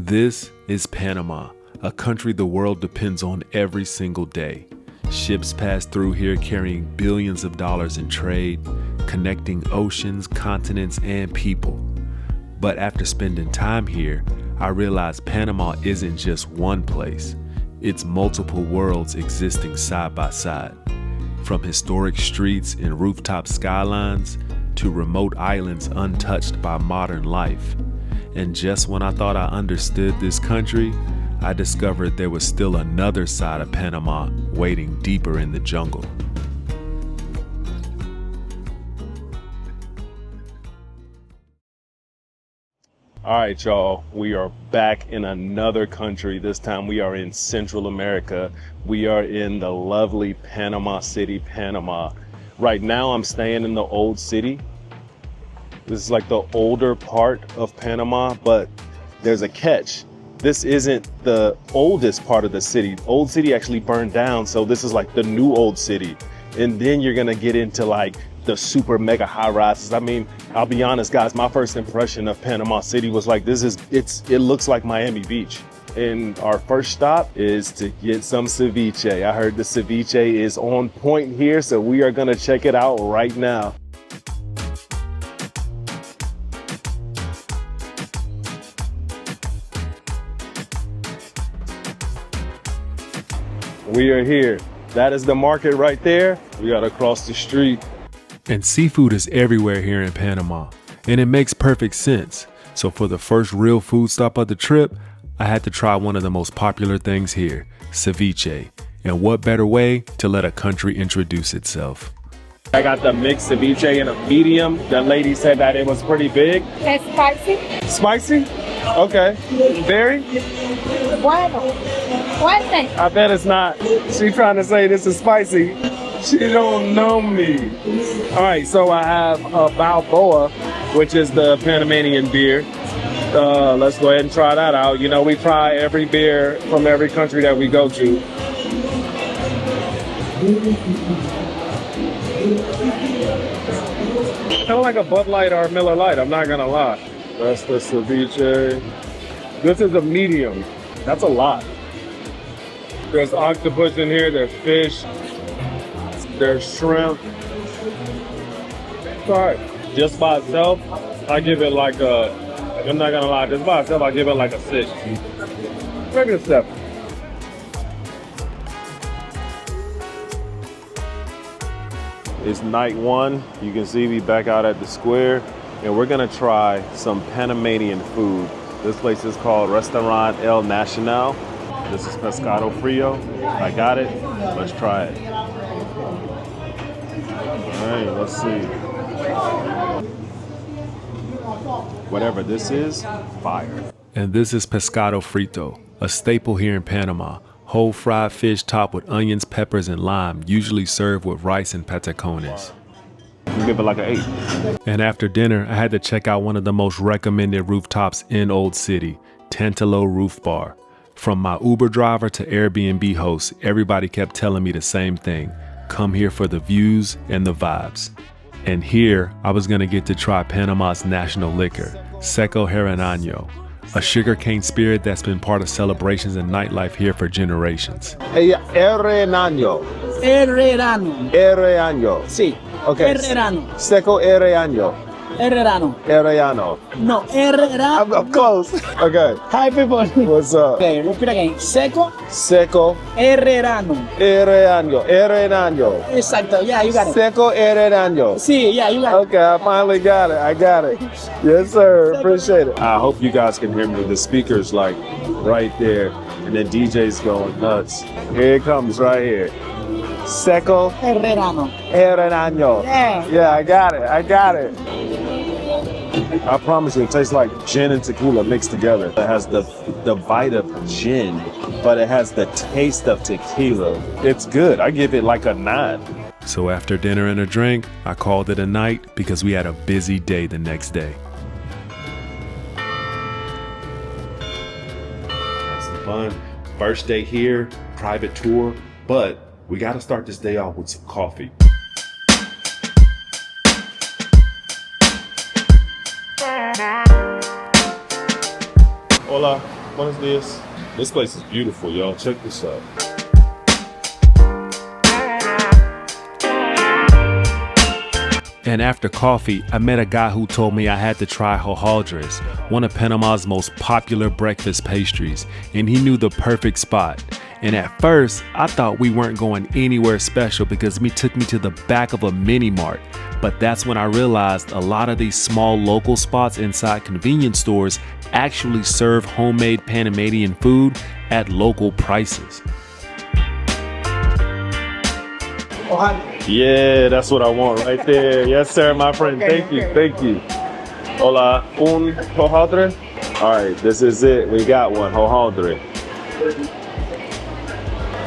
This is Panama, a country the world depends on every single day. Ships pass through here carrying billions of dollars in trade, connecting oceans, continents, and people. But after spending time here, I realized Panama isn't just one place. It's multiple worlds existing side by side. From historic streets and rooftop skylines to remote islands untouched by modern life. And just when I thought I understood this country, I discovered there was still another side of Panama waiting deeper in the jungle. All right, y'all, we are back in another country. This time we are in Central America. We are in the lovely Panama City, Panama. Right now I'm staying in the old city. This is like the older part of Panama, but there's a catch. This isn't the oldest part of the city. Old city actually burned down, so this is like the new old city. And then you're gonna get into like the super mega high rises. I mean, I'll be honest, guys, my first impression of Panama City was like, it looks like Miami Beach. And our first stop is to get some ceviche. I heard the ceviche is on point here, so we are gonna check it out right now. We are here. That is the market right there. We gotta cross the street. And seafood is everywhere here in Panama, and it makes perfect sense. So for the first real food stop of the trip, I had to try one of the most popular things here, ceviche. And what better way to let a country introduce itself? I got the mixed ceviche in a medium. The lady said that it was pretty big. It's spicy. Spicy? Okay. Very? Bueno. Fuerte. I bet it's not. She trying to say this is spicy. She don't know me. All right, so I have a Balboa, which is the Panamanian beer. Let's go ahead and try that out. You know, we try every beer from every country that we go to. Kind of like a Bud Light or a Miller Lite, I'm not gonna lie. That's the ceviche. This is a medium. That's a lot. There's octopus in here, there's fish, there's shrimp. It's all right. Just by itself, I give it like I'm not gonna lie, just by itself, I give it like a 6. Maybe a 7. It's night 1. You can see me back out at the square, and we're gonna try some Panamanian food. This place is called Restaurant El Nacional. This is pescado frito. I got it. Let's try it. All right, let's see. Whatever this is, fire. And this is pescado frito, a staple here in Panama. Whole fried fish topped with onions, peppers, and lime, usually served with rice and patacones. We give it like an 8. And after dinner, I had to check out one of the most recommended rooftops in Old City, Tantalo Roof Bar. From my Uber driver to Airbnb host, everybody kept telling me the same thing. Come here for the views and the vibes. And here, I was gonna get to try Panama's national liquor, Seco Heranaño, a sugarcane spirit that's been part of celebrations and nightlife here for generations. Heranaño. Herrerano. Heranaño. Sí. Okay. Herrerano. Seco Heranaño. Herrerano. Herrano. No, Herrerano. I'm close. Okay. Hi, people. What's up? Okay, repeat again. Seco Seco Herrerano. Heranaño. Heranaño. Exacto. Yeah, you got it. Seco Heranaño. Sí, yeah, you got it. Okay, I finally got it. I got it. Yes, sir. Appreciate it. I hope you guys can hear me. The speaker's like right there, and the DJ's going nuts. Here it comes right here. Seco Herrerano. Heranaño. Yeah. Yeah, I got it. I got it. I promise you, it tastes like gin and tequila mixed together. It has the bite of gin, but it has the taste of tequila. It's good. I give it like a 9. So after dinner and a drink, I called it a night because we had a busy day the next day. That's the fun. First day here, private tour, but we got to start this day off with some coffee. Hola. Buenos dias. This place is beautiful, y'all. Check this out. And after coffee, I met a guy who told me I had to try hojaldres, one of Panama's most popular breakfast pastries, and he knew the perfect spot. And at first, I thought we weren't going anywhere special because he took me to the back of a mini mart. But that's when I realized a lot of these small local spots inside convenience stores actually serve homemade Panamanian food at local prices. Yeah, that's what I want right there. Yes, sir, my friend. Thank you. Thank you. Hola, un hojaldre? All right, this is it. We got one, hojaldre.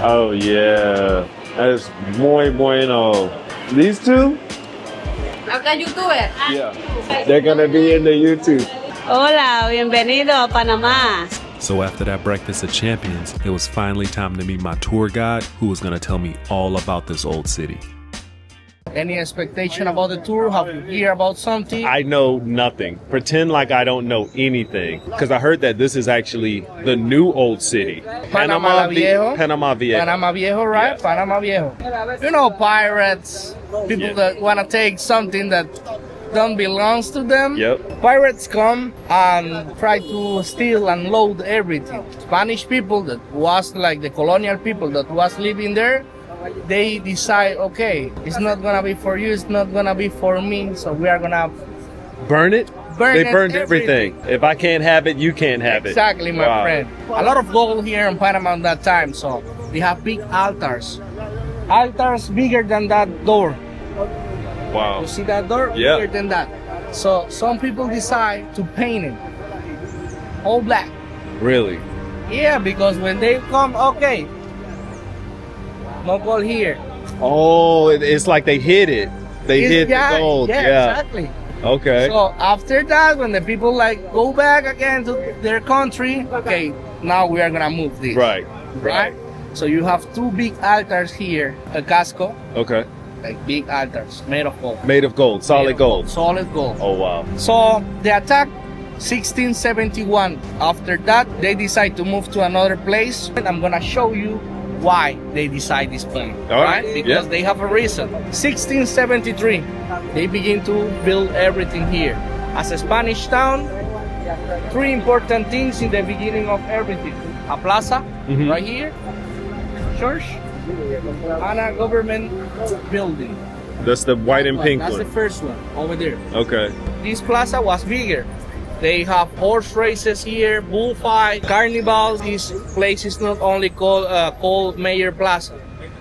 Oh, yeah. That's muy bueno. These two? Acá youtuber. Yeah. They're going to be in the YouTube. Hola, bienvenido a Panamá. So after that breakfast of champions, it was finally time to meet my tour guide who was going to tell me all about this old city. Any expectation about the tour? Have you heard about something? I know nothing. Pretend like I don't know anything. Because I heard that this is actually the new old city. Panama Viejo. Panama Viejo. Panama Viejo, right? Yes. Panama Viejo. You know, pirates, people that want to take something that don't belongs to them. Yep. Pirates come and try to steal and load everything. Spanish people that was like the colonial people that was living there, they decide, okay, it's not gonna be for you, it's not gonna be for me, so we are gonna Burn it? They burned everything. everything. If I can't have it, you can't have Exactly, it. my friend. A lot of gold here in Panama at that time, so they have big altars. Altars bigger than that door. Wow. You see that door? Yeah. Bigger than that. So some people decide to paint it all black. Really? Yeah, because when they come, okay, no gold here. Oh, it's like they hid it. They hid Yeah, the gold. Yeah, exactly. Okay. So after that, when the people like go back again to their country, okay, now we are gonna move this. Right. Right? So you have two big altars here, a casco, Okay. like big altars made of gold. Made of gold. Solid gold. Solid gold. Oh, wow. So they attacked 1671. After that, they decide to move to another place. And I'm gonna show you why they decide this point. All right, Because yeah. they have a reason. 1673, they begin to build everything here. As a Spanish town, three important things in the beginning of everything. A plaza, Mhm. right here, church, and a government building. That's the white and pink That's the one. first one, over there. Okay. This plaza was bigger. They have horse races here, bullfight, carnivals. This place is not only called Mayor Plaza,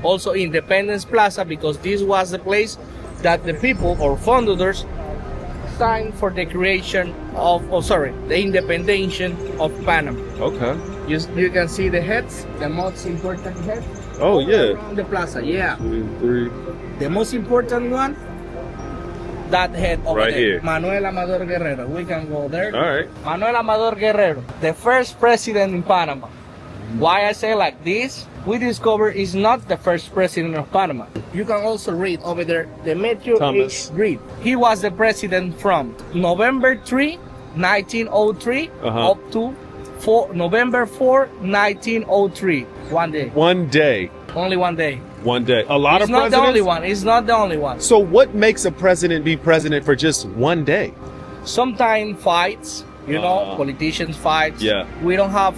also Independence Plaza, because this was the place that the people or funders signed for the creation of, the independence of Panama. Okay. You can see the heads, the most important heads. Oh, yeah. Around the plaza, yeah. 2, 3. The most important one, that head over Right there, here. Manuel Amador Guerrero. We can go there. All right. Manuel Amador Guerrero, the first president in Panama. Why I say like this? We discover he's not the first president of Panama. You can also read over there, Demetrio Thomas. H. Reed. He was the president from November 3, 1903 Uh-huh. up to November 4, 1903. 1 day. 1 day. Only 1 day. 1 day. A lot It's of not presidents. the only one. It's not the only one. So what makes a president be president for just 1 day? Sometimes fights, politicians fights. Yeah. We don't have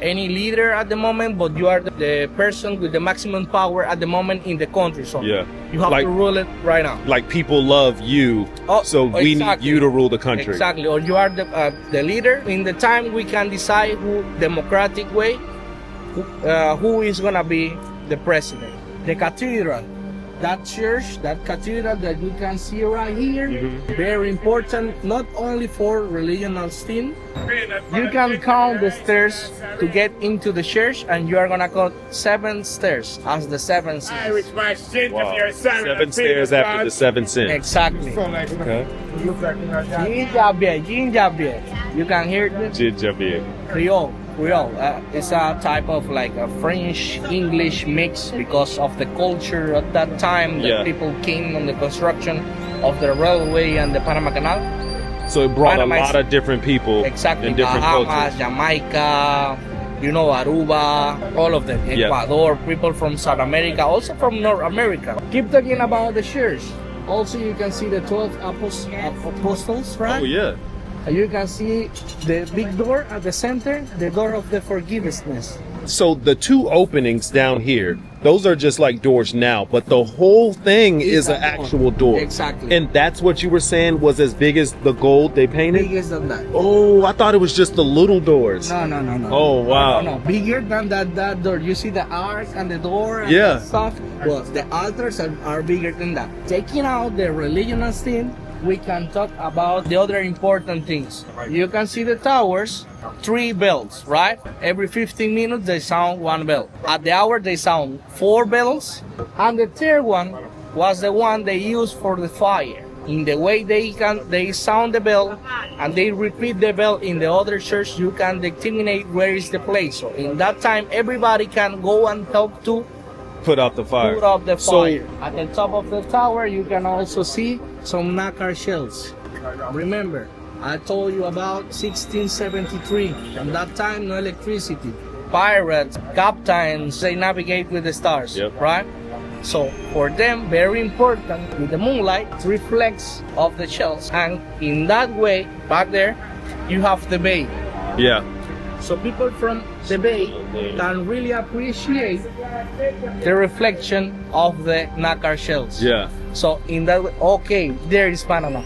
any leader at the moment, but you are the person with the maximum power at the moment in the country. So Yeah. you have Like- to rule it right now. Like people love you, Oh, so we need exactly. you to rule the country. Exactly. Or you are the leader. In the time we can decide who democratic way, who is gonna be the president. The cathedral. That church, that cathedral that you can see right here, very important, not only for religional thing. You can count the stairs to get into the church, and you are gonna count 7 stairs as the 7 sins. Wow. 7 stairs after the 7 sins. Exactly. Okay. Jinjabie. You can hear this? Jinjabie. Creole. It's a type of like a French English mix because of the culture at that time. The Yeah. people came on the construction of the railway and the Panama Canal. So it brought Panama a lot of different people exactly in different Bahamas, cultures. Jamaica, Aruba, all of them. Yeah. Ecuador, people from South America, also from North America. Keep talking about the church. Also, you can see the 12 apostles, right? Oh yeah. You can see the big door at the center, the door of the forgiveness. So the two openings down here, those are just like doors now, but the whole thing is an actual door. Exactly. And that's what you were saying was as big as the gold they painted? Bigger than that. Oh, I thought it was just the little doors. No. Oh, wow. No. Bigger than that door. You see the arch and the door and Yeah. that stuff? Well, the altars are bigger than that. Taking out the religious thing, we can talk about the other important things. You can see the towers, 3 bells, right? Every 15 minutes they sound 1 bell. At the hour they sound 4 bells, and the third one was the one they used for the fire. In the way they sound the bell and they repeat the bell in the other church, you can determine where is the place. So in that time everybody can go and help to Put out the fire. put out the So- fire. At the top of the tower, you can also see some nacre shells. Remember, I told you about 1673. At that time, no electricity. Pirates, captains, they navigate with the stars, Yep. right? So for them, very important, with the moonlight, reflects of the shells. And in that way, back there, you have the bay. Yeah. So people from the bay can really appreciate the reflection of the nacre shells. Yeah. So in that way, okay, there is Panama.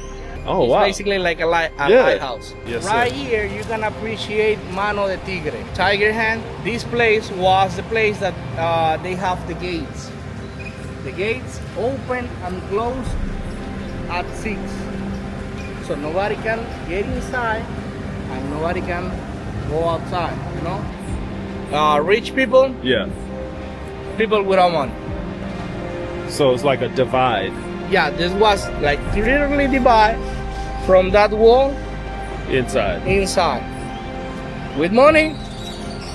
Oh, It's wow. basically like a Yeah. lighthouse. Yes, right sir. here, you can appreciate Mano de Tigre, Tiger Hand. This place was the place that they have the gates. The gates open and close at 6. So nobody can get inside and nobody can go outside, you know? Rich people, Yeah. people without money. So it's like a divide Yeah, this was like literally divide from that wall inside. inside. With money,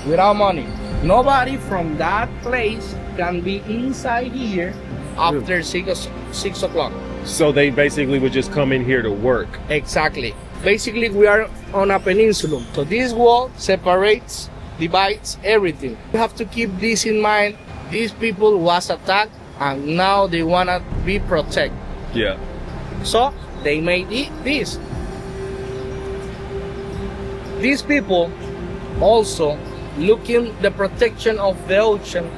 without money. Nobody from that place can be inside here after 6 o'clock. So they basically would just come in here to work. Exactly. Basically, we are on a peninsula. So this wall separates, divides everything. You have to keep this in mind. These people was attacked and now they wanna be protected. Yeah. So they made this. These people also looking the protection of the ocean.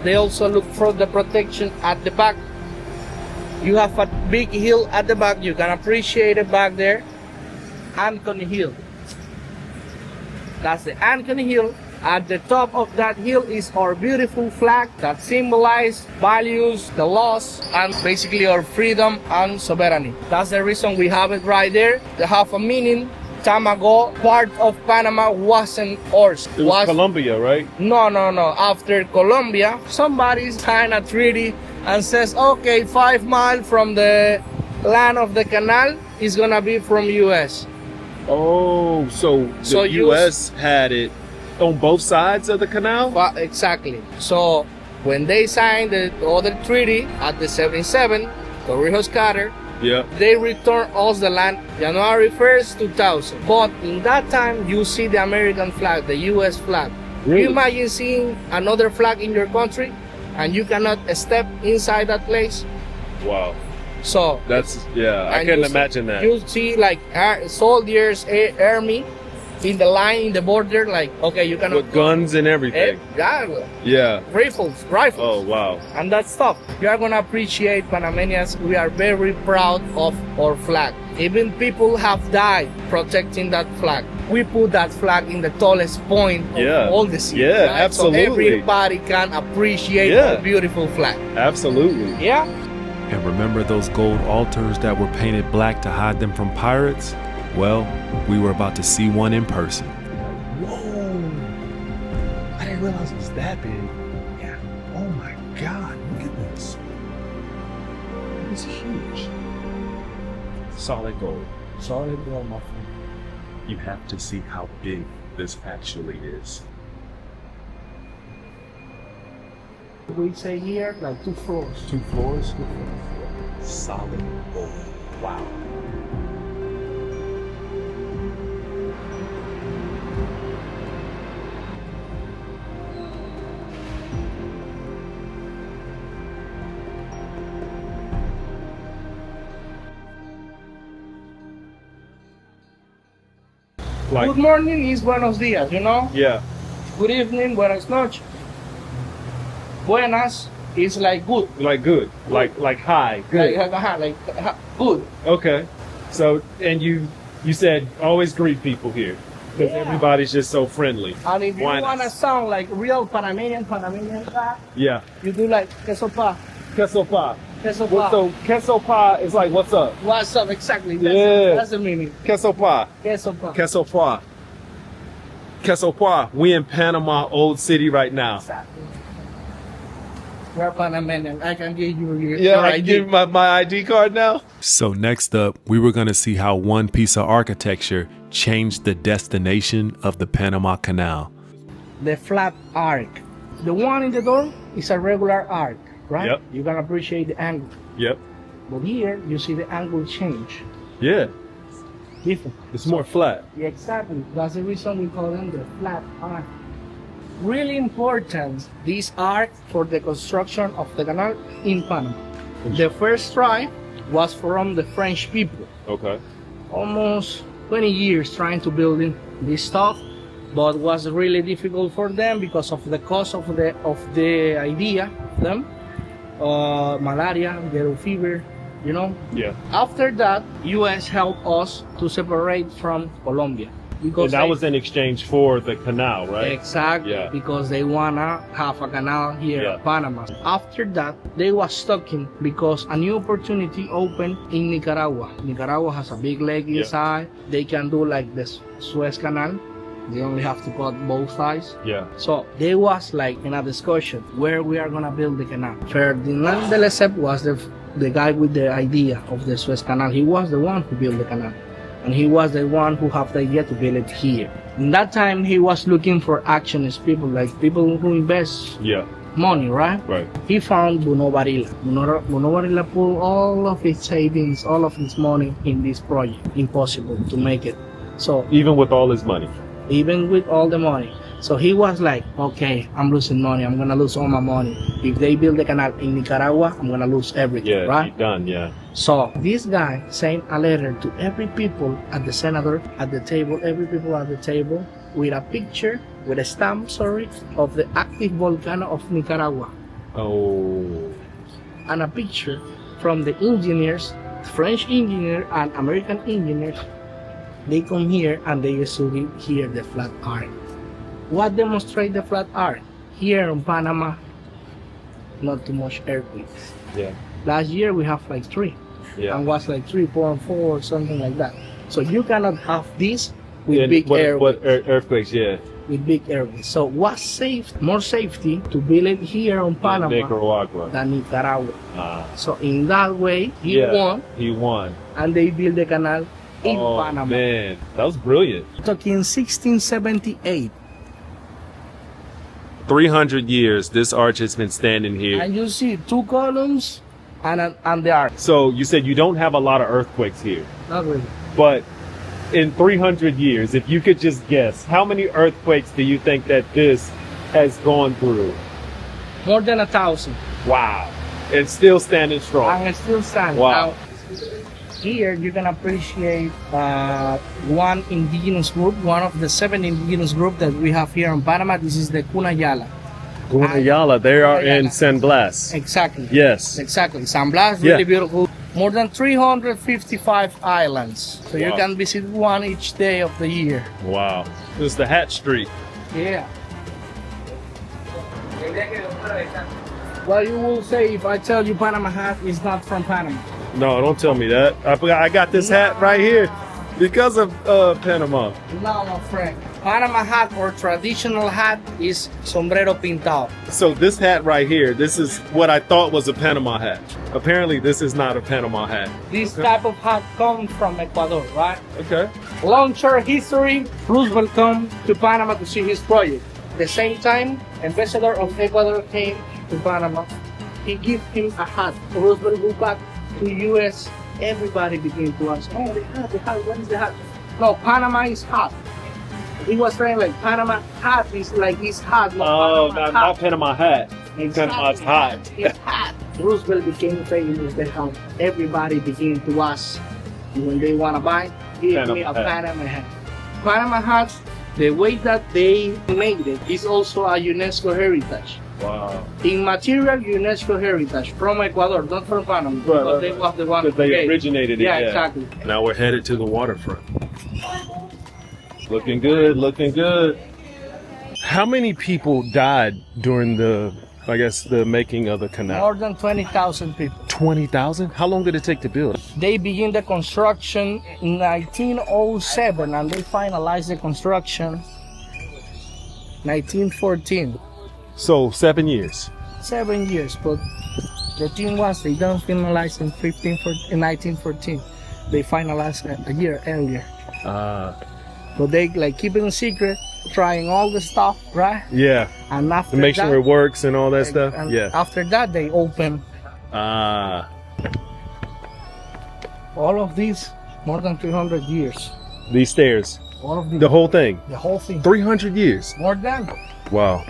They also look for the protection at the back. You have a big hill at the back. You can appreciate it back there. Anthony Hill. That's the Anthony Hill. At the top of that hill is our beautiful flag that symbolizes values, the laws, and basically our freedom and sovereignty. That's the reason we have it right there. They have a meaning. Time ago, part of Panama wasn't ours. It was Colombia, right? No. After Colombia, somebody signed a treaty and says, okay, 5 miles from the land of the canal is gonna be from U.S. Oh, so the So U.S. had it on both sides of the canal? Exactly. So when they signed the other treaty at the 77, Torrijos Carter, Yeah. they returned us the land January 1st, 2000. But in that time, you see the American flag, the U.S. flag. Really? You imagine seeing another flag in your country and you cannot step inside that place? Wow. So That's, yeah, I and couldn't you see- imagine that. You see like soldiers, army in the line, in the border, like, okay, you cannot With guns and everything. yeah, Yeah. rifles. Oh, wow. And that stuff. You are gonna appreciate Panamanians. We are very proud of our flag. Even people have died protecting that flag. We put that flag in the tallest point of Yeah. all the sea. Yeah, right? absolutely. So everybody can appreciate Yeah. our beautiful flag. Absolutely. Yeah. And remember those gold altars that were painted black to hide them from pirates? Well, we were about to see one in person. Whoa! I didn't realize it was that big. Yeah. Oh my God! Look at this. It's huge. Solid gold. Solid gold, my friend. You have to see how big this actually is. We say here like 2 floors. 2 floors. Solid gold. Wow. Like, good morning is buenos dias, you know? yeah. Good evening, buenas noches. Buenas is like good. Like good. Like hi. Good. Good. Okay. So, and you said always greet people here because Yeah. everybody's just so friendly. And if you Buenas. want to sound like real Panamanian guy, Yeah. you do like queso pa. Queso pa. Queso Well, pa. so queso pa is like what's up? What's up? Exactly. Yeah. That's the meaning. Queso pa. Queso pa. Queso pa. Queso pa. We in Panama Old City right now. Exactly. We're Panamanian. I can give you your Yeah, your I ID. give my ID card now. So, next up, we were going to see how one piece of architecture changed the destination of the Panama Canal. The flat arc. The one in the door is a regular arc, right? Yep. You can appreciate the angle. Yep. But here, you see the angle change. Yeah. Different. It's more flat. Yeah, exactly. That's the reason we call them the flat arc. Really important, this arc for the construction of the canal in Panama. The first try was from the French people. Okay. Almost 20 years trying to build this stuff, but was really difficult for them because of the cost of the idea of them. Malaria, yellow fever, you know. Yeah. After that, US helped us to separate from Colombia. And Because that they- was in exchange for the canal, right? Exactly, Yeah. because they wanna have a canal here Yeah. in Panama. After that, they was stuck in because a new opportunity opened in Nicaragua. Nicaragua has a big lake Yeah. inside. They can do like the Suez Canal. They only have to cut both sides. Yeah. So they was like in a discussion where we are gonna build the canal. Ferdinand de Lesseps was the guy with the idea of the Suez Canal. He was the one who built the canal. And he was the one who have the idea to build it here. In that time, he was looking for actionist people, like people who invest Yeah. money, right? Right. He found Bruno Varilla. Bruno Varilla put all of his savings, all of his money in this project. Impossible to make it. So Even with all his money. even with all the money. So he was like, okay, I'm losing money. I'm gonna lose all my money. If they build the canal in Nicaragua, I'm gonna lose everything, Yeah. right? You're done. Yeah. So this guy sent a letter to every people at the senator at the table, every people at the table, with a picture, with a stamp, of the active volcano of Nicaragua, Oh. and a picture from the engineers, French engineer and American engineers. They come here and they study here the flat arc. What demonstrate the flat arc? Here in Panama, not too much earthquakes. Yeah. Last year we have like 3. Yeah. And was like 3.4 or something like that. So you cannot have this with And big what earthquakes? Yeah. with big airways. So what's more safety to build it here on Panama Nicaragua. than Nicaragua. Ah. So in that way, he Yeah. won, He won. and they built the canal in Oh Panama. man, that was brilliant. Talking 1678, 300 years this arch has been standing here. and you see 2 columns and the arc. So you said you don't have a lot of earthquakes here, Not really. but in 300 years, if you could just guess, how many earthquakes do you think that this has gone through? More than 1,000. Wow. It's still standing strong. And it's still standing. Wow. Now, here you can appreciate one indigenous group, one of the 7 indigenous groups that we have here in Panama. This is the Guna. Gunayala, they are in Gunayala. San Blas. Exactly. Yes. Exactly. San Blas, Yeah. really beautiful. More than 355 islands. So you Wow. can visit one each day of the year. Wow. This is the Hat Street. Yeah. What you will say if I tell you Panama hat is not from Panama? No, don't tell me that. I got this hat right here because of Panama. No, my friend. Panama hat or traditional hat is sombrero pintado. So this hat right here, this is what I thought was a Panama hat. Apparently this is not a Panama hat. This type of hat comes from Ecuador, right? Okay. Long short history, Roosevelt come to Panama to see his project. The same time, ambassador of Ecuador came to Panama. He gave him a hat. Roosevelt go back to US. Everybody began to ask, oh, the hat, what is the hat? No, Panama is hot. He was saying like Panama hat is like his hat. Oh, Panama not Panama hat. Exactly. Panama's hot. It's hot. Roosevelt became famous. That's how everybody began to ask when they want to buy, give me a Panama hat. Panama hat. Panama has the way that they made it is also a UNESCO heritage. Wow. Immaterial UNESCO heritage from Ecuador, not from Panama. But they was the one Because they created. originated it. Yeah, exactly. Now we're headed to the waterfront. Looking good, looking good. How many people died during the making of the canal? More than 20,000 people. 20,000? How long did it take to build? They begin the construction in 1907 and they finalized the construction 1914. So 7 years. 7 years, but the thing was they don't finalize in 1914. They finalized a year earlier. But they like keep it a secret, trying all the stuff, right? Yeah. And after To make that, sure it works and all that stuff. and Yeah. after that they open all of these more than 300 years. These stairs. All of these, The whole thing. the whole thing. 300 years. More than. Wow.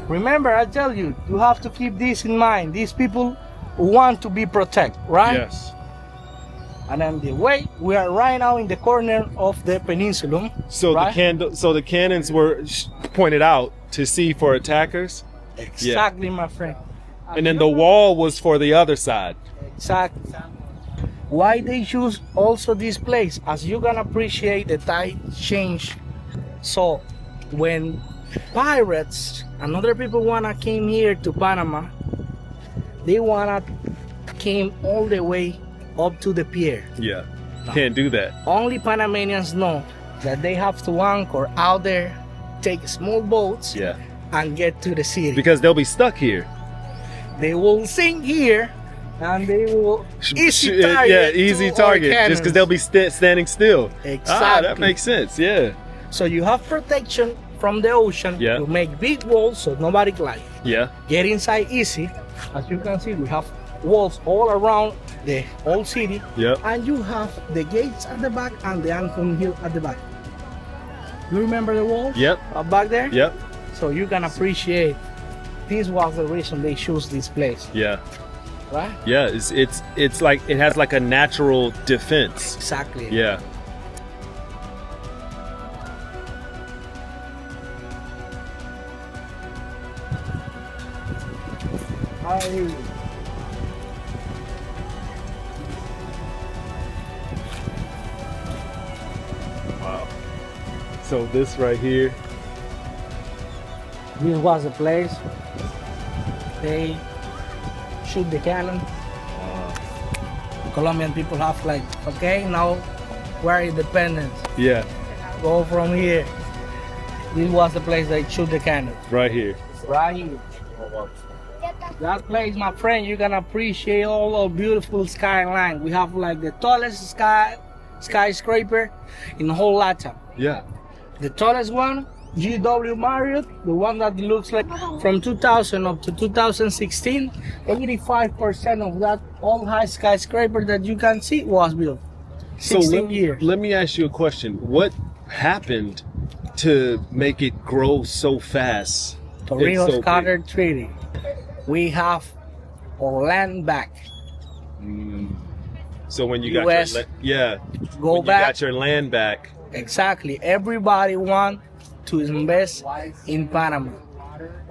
Remember, I tell you, you have to keep this in mind. These people want to be protected, right? Yes. And then the way we are right now in the corner of the peninsula. So right? the cannons were pointed out to see for attackers. Exactly, my friend. And then the wall was for the other side. Exactly. Why they choose also this place? As you can appreciate, the tide change. So when pirates and other people wanna came here to Panama, they wanna came all the way up to the pier. Yeah. Can't do that. Only Panamanians know that they have to anchor out there, take small boats, Yeah. and get to the city. Because they'll be stuck here. They will sink here, and they will easy Yeah, target. easy to our target. Just because cannons. they'll be standing still. Exactly. That makes sense. Yeah. So you have protection from the ocean Yeah. to make big walls so nobody can Yeah. get inside easy. As you can see, we have walls all around the whole city. Yep. And you have the gates at the back and the Anton Hill at the back. You remember the walls? Yep. Up back there? Yep. So you can appreciate this was the reason they chose this place, Yeah. right? Yeah. It's like it has like a natural defense. Exactly. Yeah. Wow. So this right here. This was the place they shoot the cannon. Colombian people have like, okay, now we're independent. Yeah. Go from here. This was the place they shoot the cannon. Right here. Right here. That place, my friend, you can appreciate all the beautiful skyline. We have like the tallest skyscraper in the whole Latin. Yeah. The tallest one, GW Marriott, the one that looks like from 2000 up to 2016, 85% of that all high skyscraper that you can see was built. 16 years. Let me ask you a question. What happened to make it grow so fast? Torrijos so Carter Treaty. We have our land back. So when you US, got your Go when back. you got your land back. Exactly. Everybody want to invest in Panama.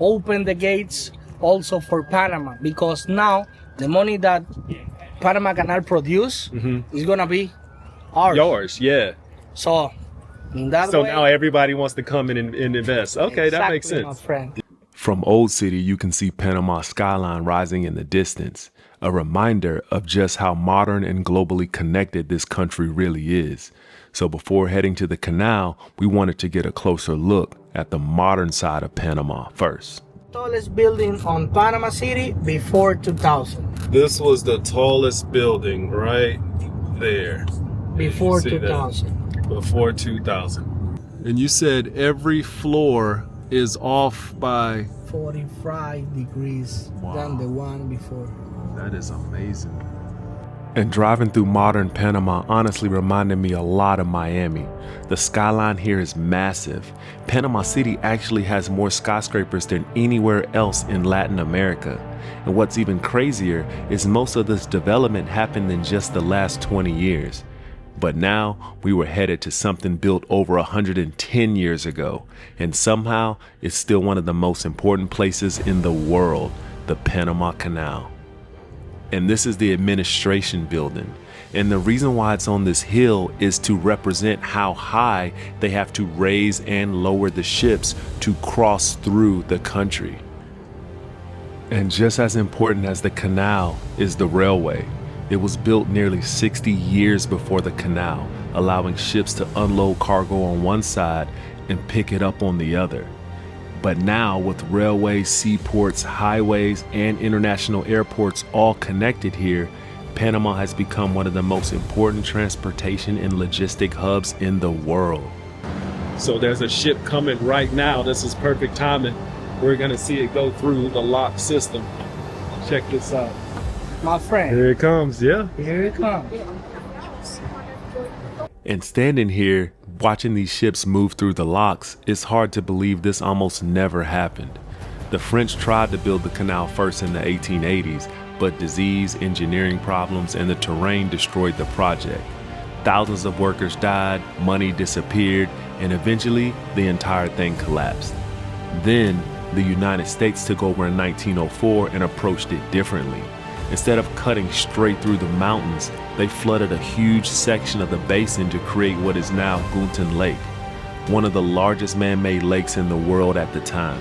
Open the gates also for Panama because now the money that Panama Canal produce is gonna be ours. Yours, yeah. So in that So way, now everybody wants to come in and invest. Okay, that makes exactly, my sense. friend. From Old City, you can see Panama skyline rising in the distance, a reminder of just how modern and globally connected this country really is. So before heading to the canal, we wanted to get a closer look at the modern side of Panama first. Tallest building on Panama City before 2000. This was the tallest building right there. Before See that? 2000. Before 2000. And you said every floor is off by 45 degrees than the one before. That is amazing. And driving through modern Panama honestly reminded me a lot of Miami. The skyline here is massive. Panama City actually has more skyscrapers than anywhere else in Latin America. And what's even crazier is most of this development happened in just the last 20 years. But now we were headed to something built over 110 years ago, and somehow it's still one of the most important places in the world, the Panama Canal. And this is the administration building. And the reason why it's on this hill is to represent how high they have to raise and lower the ships to cross through the country. And just as important as the canal is the railway. It was built nearly 60 years before the canal, allowing ships to unload cargo on one side and pick it up on the other. But now, with railways, seaports, highways, and international airports all connected here, Panama has become one of the most important transportation and logistic hubs in the world. So there's a ship coming right now. This is perfect timing. We're gonna see it go through the lock system. Check this out. My friend, Here it comes, yeah. here it comes. And standing here, watching these ships move through the locks, it's hard to believe this almost never happened. The French tried to build the canal first in the 1880s, but disease, engineering problems, and the terrain destroyed the project. Thousands of workers died, money disappeared, and eventually the entire thing collapsed. Then the United States took over in 1904 and approached it differently. Instead of cutting straight through the mountains, they flooded a huge section of the basin to create what is now Guna Lake, one of the largest man-made lakes in the world at the time.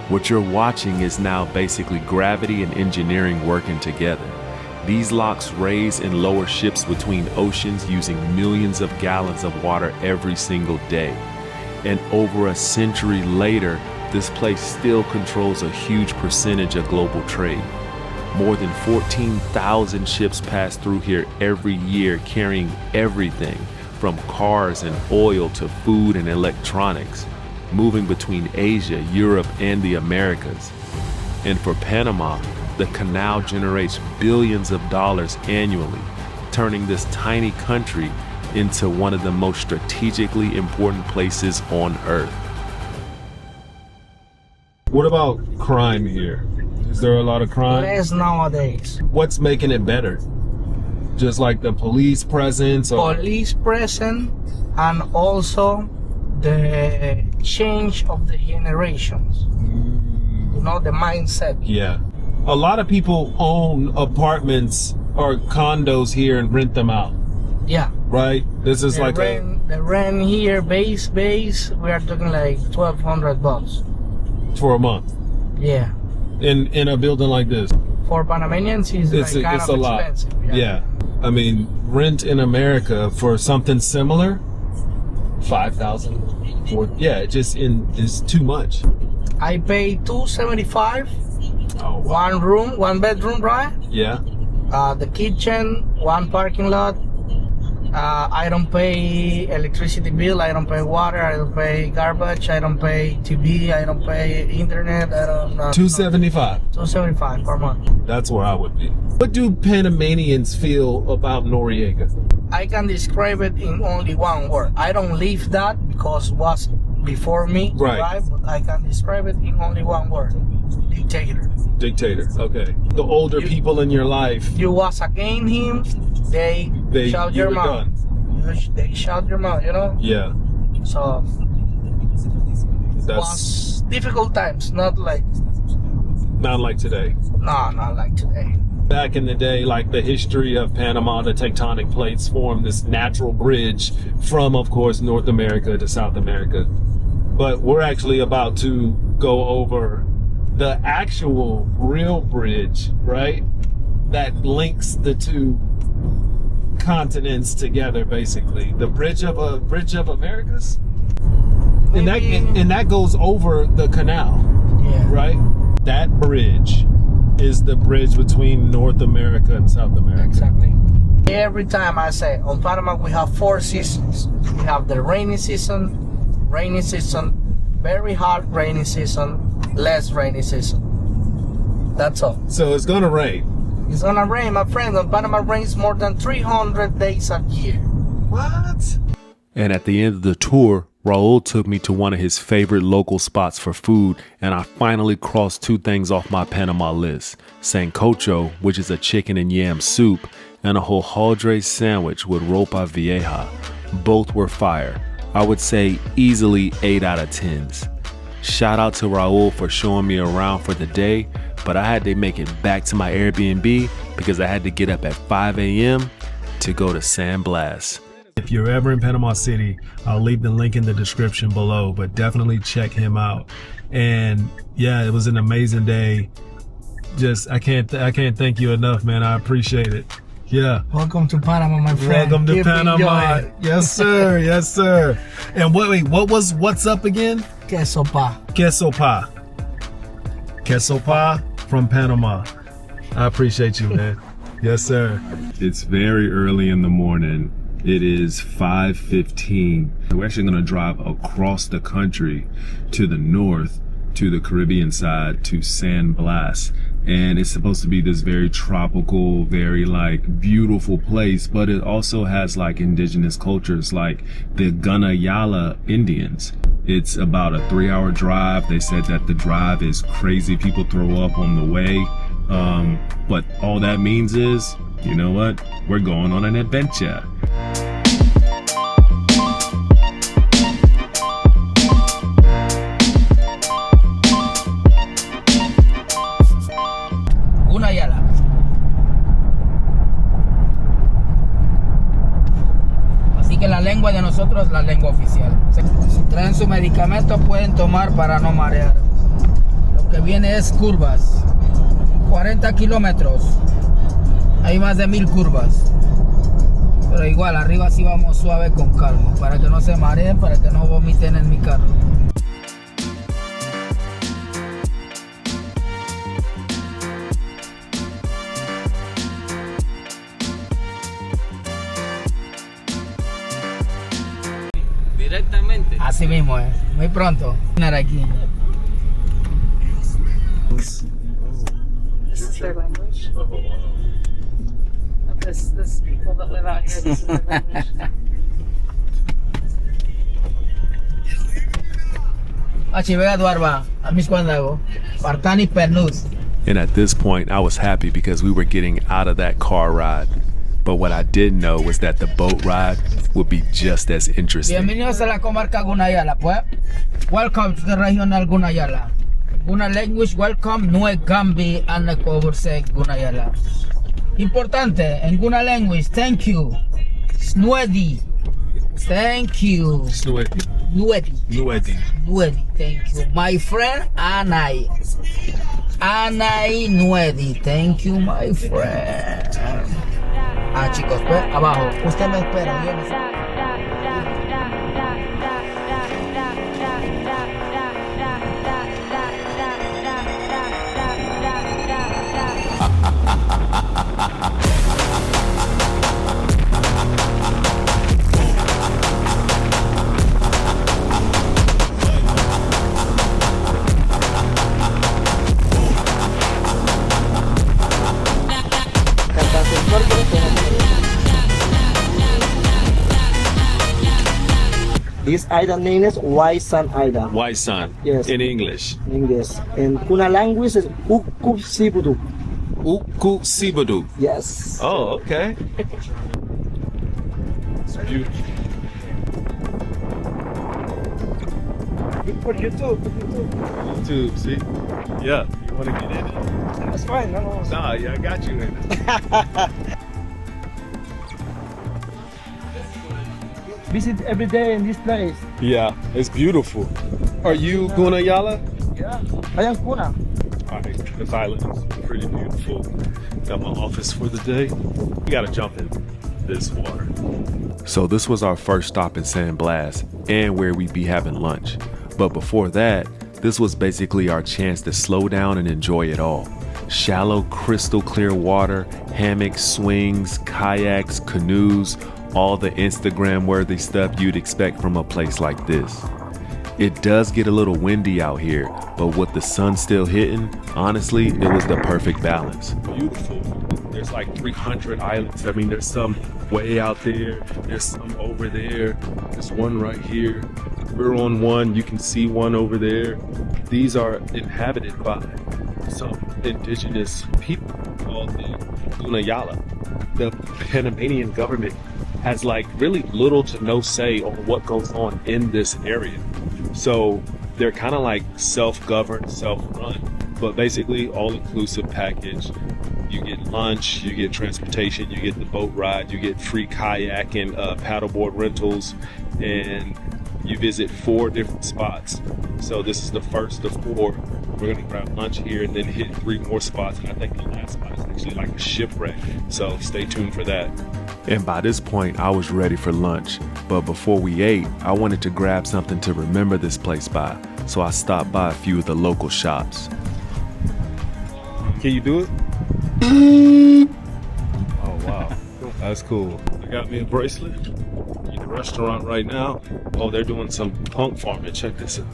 What you're watching is now basically gravity and engineering working together. These locks raise and lower ships between oceans using millions of gallons of water every single day. And over a century later, this place still controls a huge percentage of global trade. More than 14,000 ships pass through here every year, carrying everything from cars and oil to food and electronics, moving between Asia, Europe, and the Americas. And for Panama, the canal generates billions of dollars annually, turning this tiny country into one of the most strategically important places on Earth. What about crime here? Is there a lot of crime? Less nowadays. What's making it better? Just like the police presence or Police present, and also the change of the generations. You know, the mindset. yeah. A lot of people own apartments or condos here and rent them out, Yeah. right? This is like The rent here, base, we are talking like $1,200. for a month Yeah. in a building like this. For Panamanians, it's like kind It's of a lot. expensive. Yeah. I mean, rent in America for something similar, 5,000. Yeah, it just is too much. I pay $275, Oh, one room, one bedroom, right? yeah. The kitchen, one parking lot. I don't pay electricity bill, I don't pay water, I don't pay garbage, I don't pay TV, I don't pay internet, I don't know. 275. $275 per month. That's where I would be. What do Panamanians feel about Noriega? I can describe it in only one word. I don't live that because it was before me, Right. But I can describe it in only one word. Dictator. Dictator. Okay. The older people in your life, You was against him, they shout you your were mouth. They shout your mouth, you know? Yeah. So That's was difficult times, not like not like today. not like today. Back in the day, like the history of Panama, the tectonic plates formed this natural bridge from, of course, North America to South America. But we're actually about to go over the actual real bridge, right? That links the two continents together, basically. The bridge of Americas? And that goes over the canal, Yeah. right? That bridge is the bridge between North America and South America. Exactly. Every time I say on Panama we have 4 seasons. We have the rainy season, very hot rainy season, less rainy season. That's all. So it's gonna rain. It's gonna rain, my friend. On Panama rains more than 300 days a year. What? And at the end of the tour, Raul took me to one of his favorite local spots for food, and I finally crossed 2 things off my Panama list: sancocho, which is a chicken and yam soup, and a hojaldres sandwich with ropa vieja. Both were fire. I would say easily 8 out of 10s. Shout out to Raul for showing me around for the day, but I had to make it back to my Airbnb because I had to get up at 5 a.m. to go to San Blas. If you're ever in Panama City, I'll leave the link in the description below, but definitely check him out. And yeah, it was an amazing day. Just I can't thank you enough, man. I appreciate it. Yeah. Welcome to Panama, my friend. Welcome to Keep Panama. enjoying. Yes, sir. Yes, sir. And what's up again? Queso pa. Queso pa. Queso pa from Panama. I appreciate you, man. Yes, sir. It's very early in the morning. It is 5:15. We're actually going to drive across the country to the north, to the Caribbean side, to San Blas. And it's supposed to be this very tropical, very like beautiful place, but it also has like indigenous cultures like the Guna Indians. It's about a 3-hour drive. They said that the drive is crazy. People throw up on the way. But all that means is, you know what? We're going on an adventure. Así que la lengua de nosotros es la lengua oficial. Si traen su medicamento pueden tomar para no marear. Lo que viene es curvas. 40 kilómetros. Hay más de 1000 curvas. Pero igual, arriba sí vamos suave con calma. Para que no se mareen, para que no vomiten en mi carro. Directamente. Así mismo es. Muy pronto. Aquí. This is their language. This people that live out here, this is their language. Achivega Duarba, Amis Cuandago, Partani Pernus. And at this point, I was happy because we were getting out of that car ride. But what I didn't know was that the boat ride would be just as interesting. Bienvenidos a la comarca Gunayala, pues. Welcome to the regional Gunayala. Guna language, welcome, Nue Gambi, and the Coverse Gunayala. Importante, en Guna language, thank you. Snuedi. Thank you. Snuedi. Nuedi. Nuedi. Nuedi, thank you. My friend, Anai. Anai Nuedi, thank you, my friend. Ah, chicos, pues, abajo. Usted me espera, yo no sé. This island name is White Sand Island. White Sun. Yes. In English. In English. In Guna language is Ukup Sibudu. Uku Sibadu. Yes. Oh, okay. It's beautiful. Good for YouTube. YouTube, see? Yeah, you want to get in it? That's fine. No. Nah, yeah, I got you in it. Visit every day in this place. Yeah, it's beautiful. Are you Guna Yala? Yeah. I am Guna. All right, this island is pretty beautiful. Got my office for the day. We gotta jump in this water. So this was our first stop in San Blas and where we'd be having lunch. But before that, this was basically our chance to slow down and enjoy it all. Shallow, crystal clear water, hammocks, swings, kayaks, canoes, all the Instagram worthy stuff you'd expect from a place like this. It does get a little windy out here, but with the sun still hitting, honestly, it was the perfect balance. Beautiful. There's like 300 islands. I mean, there's some way out there. There's some over there. There's one right here. We're on one. You can see one over there. These are inhabited by some indigenous people called the Gunayala. the Panamanian government has like really little to no say on what goes on in this area. So they're kind of like self-governed, self-run, but basically all-inclusive package. You get lunch, you get transportation, you get the boat ride, you get free kayak and paddleboard rentals, and you visit 4 different spots. So this is the first of 4. We're gonna grab lunch here and then hit 3 more spots, and I think the last spot is actually like a shipwreck. So stay tuned for that. And by this point, I was ready for lunch. But before we ate, I wanted to grab something to remember this place by. So I stopped by a few of the local shops. Can you do it? Oh wow, that's cool. I got me a bracelet. In the restaurant right now. Oh, they're doing some punk farming. Check this out.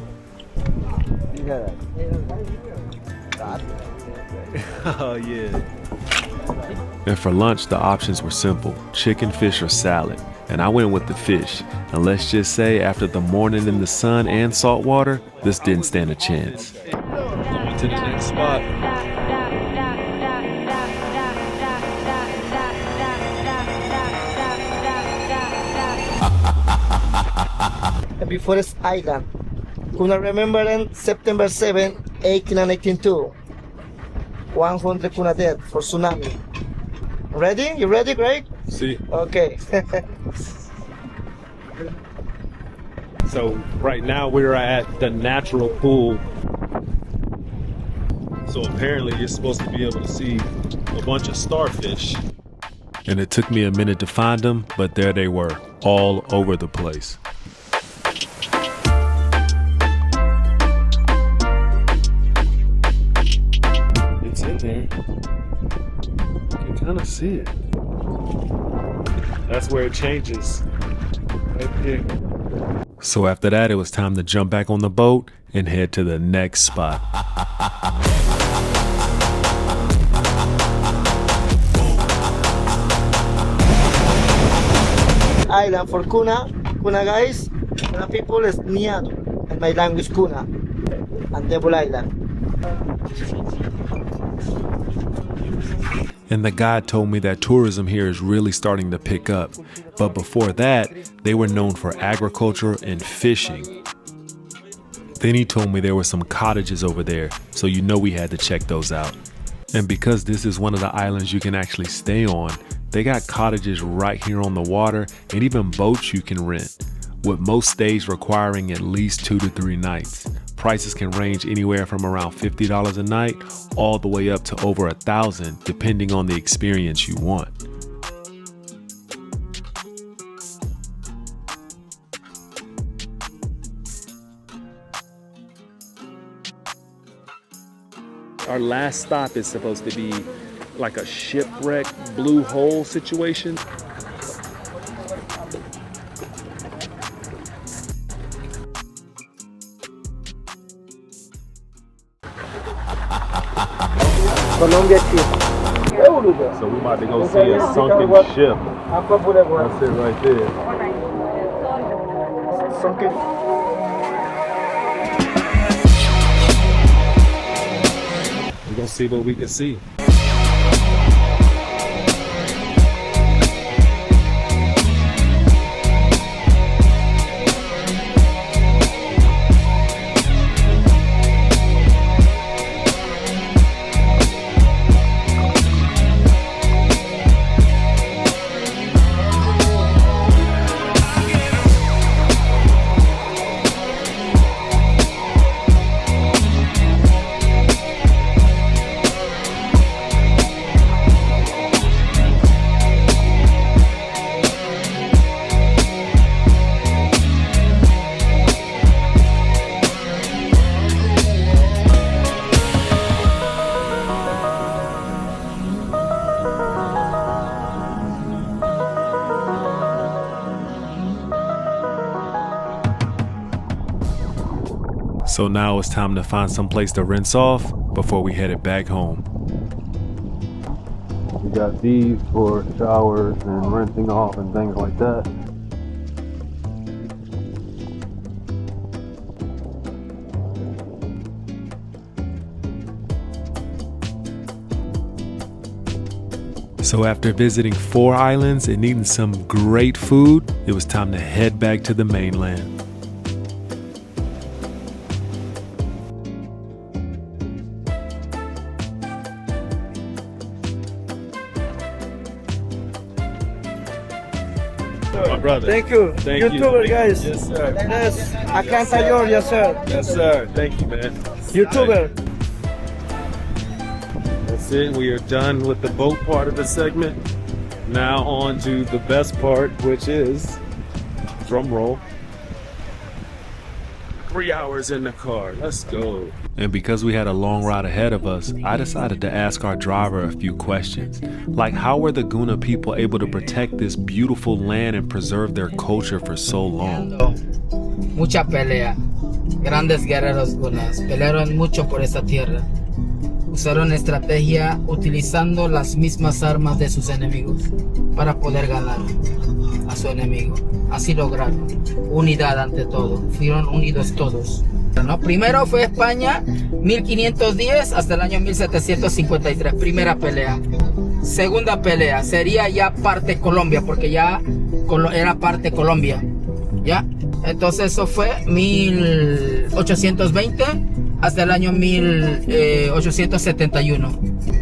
Oh yeah. And for lunch, the options were simple: chicken, fish, or salad. And I went with the fish. And let's just say, after the morning in the sun and salt water, this didn't stand a chance. On to the next spot. Before this island. Guna remembrance September 7, 1882. 100 Guna dead for tsunami. Ready? You ready, Greg? See. Okay. So right now we're at the natural pool. So apparently you're supposed to be able to see a bunch of starfish. And it took me a minute to find them, but there they were, all over the place. It's in there. You can kind of see it. That's where it changes. Right there. So after that, it was time to jump back on the boat and head to the next spot. Island for Guna. Guna guys, Guna people is Niado. And my language Guna. And Devil Island. And the guide told me that tourism here is really starting to pick up. But before that, they were known for agriculture and fishing. Then he told me there were some cottages over there, so you know we had to check those out. And because this is one of the islands you can actually stay on, they got cottages right here on the water and even boats you can rent, with most stays requiring at least 2 to 3 nights. Prices can range anywhere from around $50 a night all the way up to over $1,000, depending on the experience you want. Our last stop is supposed to be like a shipwreck blue hole situation. Colombia ship. So we about to go see a sunken ship. That's it right there. Sunken. We're gonna see what we can see. So now it's time to find some place to rinse off before we headed back home. We got these for showers and rinsing off and things like that. So after visiting 4 islands and eating some great food, it was time to head back to the mainland. My brother. Thank you. Thank YouTuber, you. guys. Yes, sir. Yes, I can't tell you, yes, sir. Yes, sir. Thank you, man. YouTuber. That's it. We are done with the boat part of the segment. Now on to the best part, which is, drum roll, 3 hours in the car. Let's go. And because we had a long ride ahead of us, I decided to ask our driver a few questions. Like, how were the Guna people able to protect this beautiful land and preserve their culture for so long? Mucha pelea. Grandes guerreros gunas pelearon mucho por esta tierra. Usaron estrategia utilizando las mismas armas de sus enemigos para poder ganar a su enemigo. Así lograron unidad ante todo. Fueron unidos todos. ¿No? Primero fue España, 1510 hasta el año 1753. Primera pelea. Segunda pelea sería ya parte Colombia, porque ya era parte Colombia. ¿Ya? Entonces eso fue 1820 hasta el año 1871.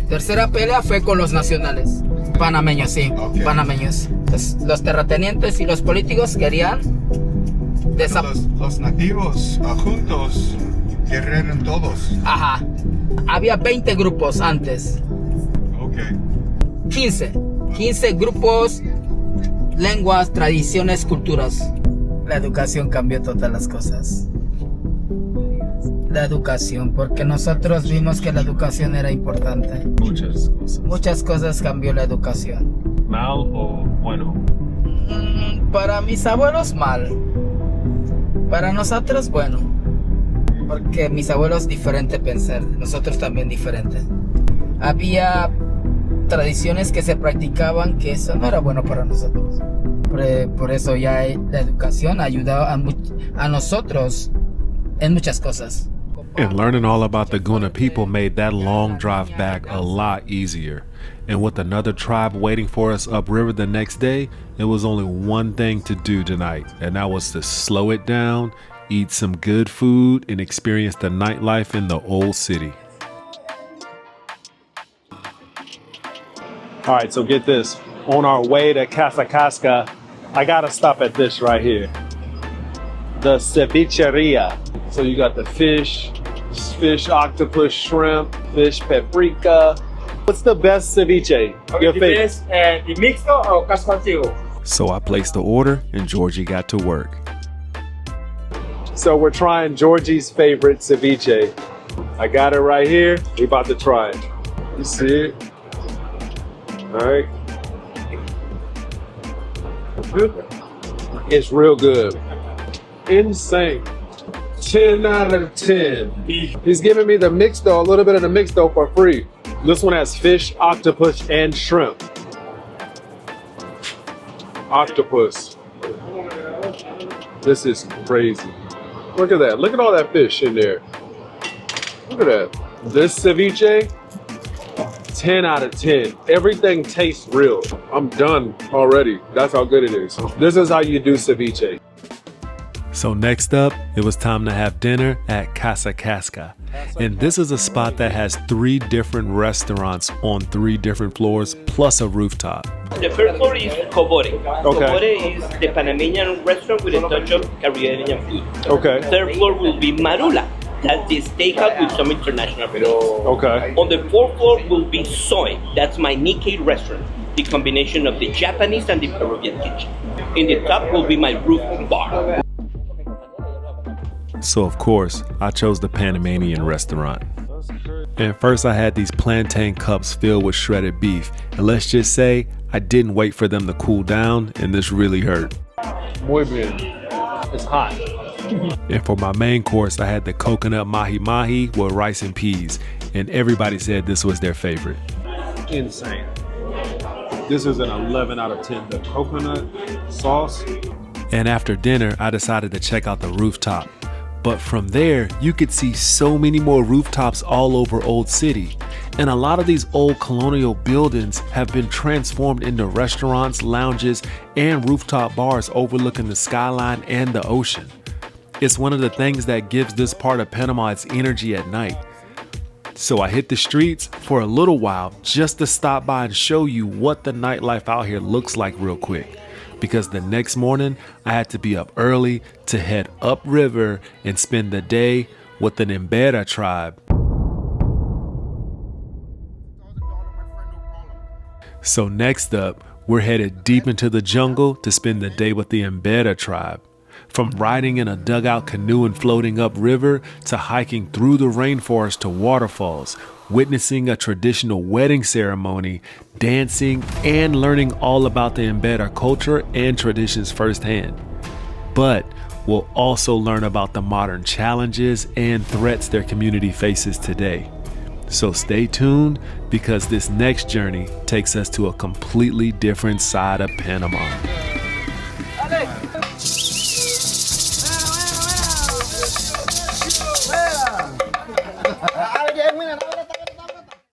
Tercera pelea fue con los nacionales. Panameños, sí, okay. Panameños. Entonces, los terratenientes y los políticos querían los nativos juntos guerrearon todos. Ajá. Había 20 grupos antes. Okay. 15 grupos, lenguas, tradiciones, culturas. La educación cambió todas las cosas. La educación, porque nosotros vimos que la educación era importante. Muchas cosas cambió la educación. ¿Mal o bueno? Para mis abuelos, mal. Para nosotros, bueno. Porque mis abuelos diferente pensar, nosotros también diferente. Había tradiciones que se practicaban que eso no era bueno para nosotros. Por eso ya la educación ha ayudado a nosotros en muchas cosas. And learning all about the Guna people made that long drive back a lot easier. And with another tribe waiting for us upriver the next day, it was only one thing to do tonight, and that was to slow it down, eat some good food, and experience the nightlife in the old city. All right, so get this. On our way to Casca, I gotta stop at this right here. The Cevicheria. So you got the fish, octopus, shrimp, fish, paprika. What's the best ceviche? Okay, Your the favorite? best, the mixto or Casco Viejo? So I placed the order, and Georgie got to work. So we're trying Georgie's favorite ceviche. I got it right here. We about to try it. You see it? All right. It's real good. Insane. 10 out of 10. He's giving me the mixto, a little bit of the mixto for free. This one has fish, octopus, and shrimp. Octopus. This is crazy. Look at that. Look at all that fish in there. Look at that. This ceviche, 10 out of 10. Everything tastes real. I'm done already. That's how good it is. This is how you do ceviche. So next up, it was time to have dinner at Casca. And this is a spot that has 3 different restaurants on 3 different floors, plus a rooftop. The first floor is Cobore. Okay. Cobore is the Panamanian restaurant with a touch of Caribbean food. Okay. Third floor will be Marula. That's the steakhouse with some international food. Okay. On the fourth floor will be Soy. That's my Nikkei restaurant. The combination of the Japanese and the Peruvian kitchen. In the top will be my roof bar. So of course, I chose the Panamanian restaurant. And first I had these plantain cups filled with shredded beef. And let's just say, I didn't wait for them to cool down, and this really hurt. Muy bien. It's hot. And for my main course, I had the coconut mahi-mahi with rice and peas. And everybody said this was their favorite. Insane. This is an 11 out of 10. The coconut sauce. And after dinner, I decided to check out the rooftop. But from there, you could see so many more rooftops all over Old City. And a lot of these old colonial buildings have been transformed into restaurants, lounges, and rooftop bars overlooking the skyline and the ocean. It's one of the things that gives this part of Panama its energy at night. So I hit the streets for a little while just to stop by and show you what the nightlife out here looks like real quick. Because the next morning I had to be up early to head upriver and spend the day with the Embera tribe. So next up, we're headed deep into the jungle to spend the day with the Embera tribe. From riding in a dugout canoe and floating upriver to hiking through the rainforest to waterfalls, witnessing a traditional wedding ceremony, dancing, and learning all about the Embera culture and traditions firsthand. But we'll also learn about the modern challenges and threats their community faces today. So stay tuned, because this next journey takes us to a completely different side of Panama.